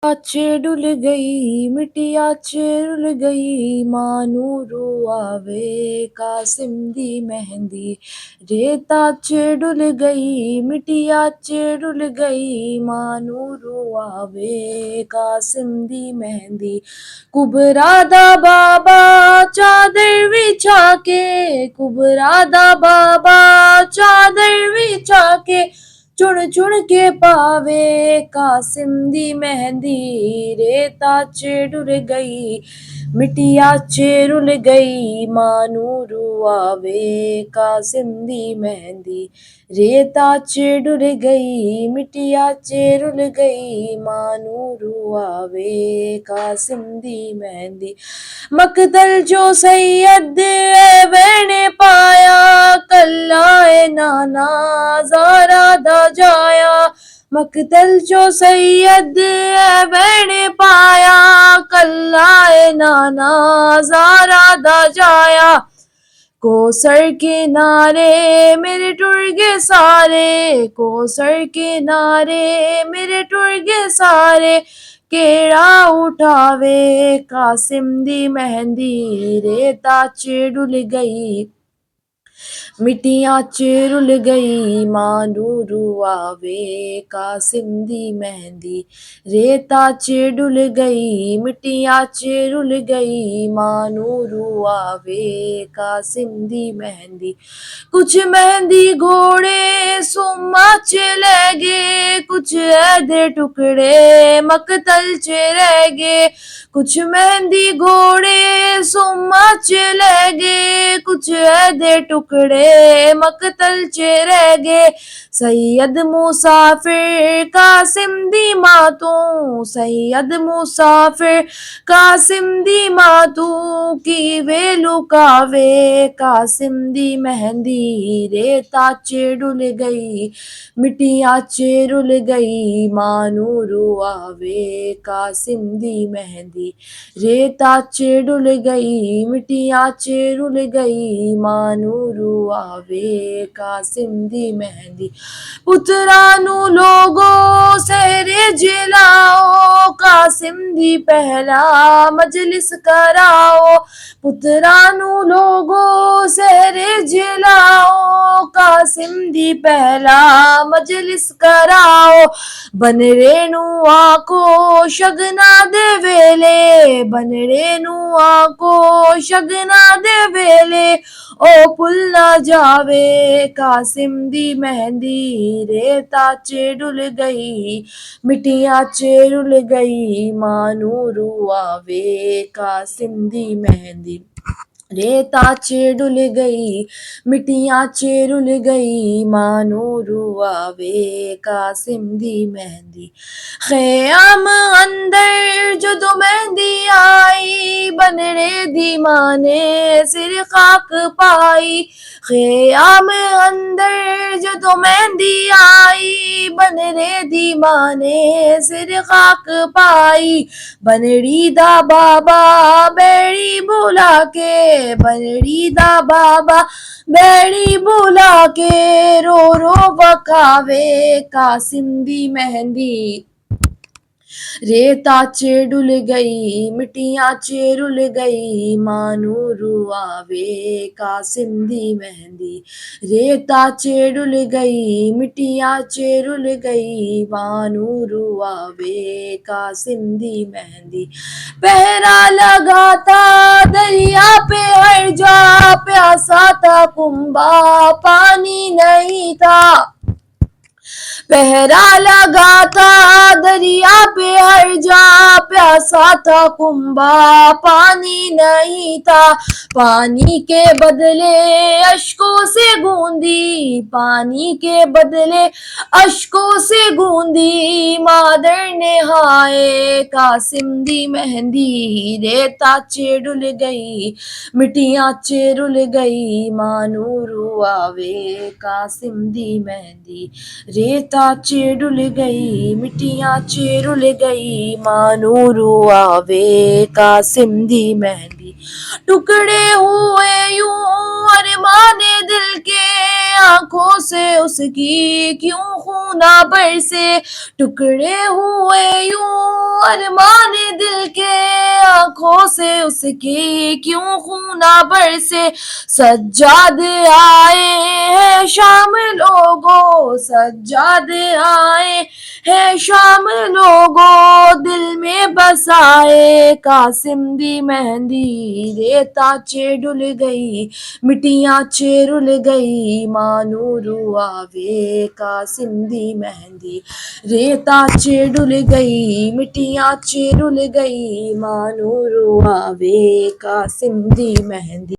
आचे डुल गई मिटिया रुल गई मानूरू आवे कासिम दी मेहंदी रेता डुल गई मिटिया रुल गई मानूरू आवे कासिम दी मेहंदी कुबरा दा बाबा चादर बिछा के कुबरा दा बाबा चादर बिछा के चुन चुन के पावे कासिम दी मेहंदी रेता रुल गई मिटिया रुल गई मानूरू आवे कासिम दी मेहंदी रेता रुल गई मिटिया रुल गई मानूरू आवे कासिम दी मेहंदी मकदल जो सैयद मैंने पाया कल्लाए नाना ज़ारा दा जाया मकदल जो सैयद मैंने पाया कल्लाए नाना ज़ारा दा जाया कोसर किनारे मेरे टुर्गे सारे कोसर किनारे मेरे टुर्गे सारे केड़ा उठावे कासिम दी मेहंदी रेता डुल गई मिटिया रुल गई मानूरू आवे कासिम दी मेहंदी रेता डुल गई मिटिया रुल गई मानूरू आवे कासिम दी मेहंदी कुछ मेहंदी घोड़े सुमा चले गे कुछ ऐदे टुकड़े मकतल च रह गे कुछ मेहंदी घोड़े सुमा चले गे कुछ ऐदे टुकड़े मकतल च रह गे सैयद मुसाफिर कासिम दी मातू सैयद मुसाफिर कासिम दी मातू की वे लुकावे कासिम दी मेहंदी रेता डुल गई मिटिया रुल गई मानूरू आवे कासिम दी मेहंदी रेता डुल गई मिटिया रुल गई मानूरू आवे कासिम दी मेहंदी पुत्रा नू लोगो सहरे जिलाओ कासिम दी पहला मजलिस कराओ पुत्रा नू लोगो सहरे जिलाओ कासिम दी पहला मजलिस कराओ बनरे नू आको शगना दे वेले बनरे नू आको शगना दे वेले ओ पुल ना जावे कासिम दी मेहंदी रेता डुल गई मिटिया रुल गई मानूरू आवे कासिम दी मेहंदी रेता डुल गई मिटिया रुल गई मानूरू आवे कासिम दी मेहंदी ख़याम अंदर जो मेहंदी आई बनरे दी माने सिर खाक पाई ख़याम अंदर जो मेहंदी आई बनरे दी माने सिर खाक पाई बनरी दा बाबा बेड़ी बुला के बनरी दा बाबा बेड़ी बुला के रो बकावे कासिम दी मेहंदी रेता डुल गई मिटिया रुल गई मानूरू आवे कासिम दी मेहंदी रेता डुल गई मिटिया रुल गई मानूरू आवे कासिम दी मेहंदी पहरा लगाता दरिया पे हर जा प्यासा था कुंबा पानी नहीं था पहरा लगाता दरिया पे हर जा प्यासा था कुंबा पानी नहीं था पानी के बदले अश्कों से गूंदी पानी के बदले अश्कों से गूंदी मादर ने हाय कासिम दी मेहंदी रेता डुल गई मिटिया रुल गई मानूरू आवे कासिम दी मेहंदी। रेता च डुल गई मिट्टियां च रुल गई मानूरू आवे कासिम दी मेहंदी। टुकड़े हुए यूं अरमाने दिल के आंखों से उसकी क्यों खूना बरसे। टुकड़े हुए यूं अरमाने दिल के आंखों से उसकी क्यों खूना बरसे। सज्जाद आए हैं शाम लोगों सज्जाद आए हैं शाम लोगों दिल में बसाए कासिम दी मेहंदी। रेता च डुल गई मिट्टियां च रुल गई मानूरू आवे कासिम दी मेहंदी। रेता च डुल गई मिट्टियां च रुल गई मानूरू आवे कासिम दी मेहंदी।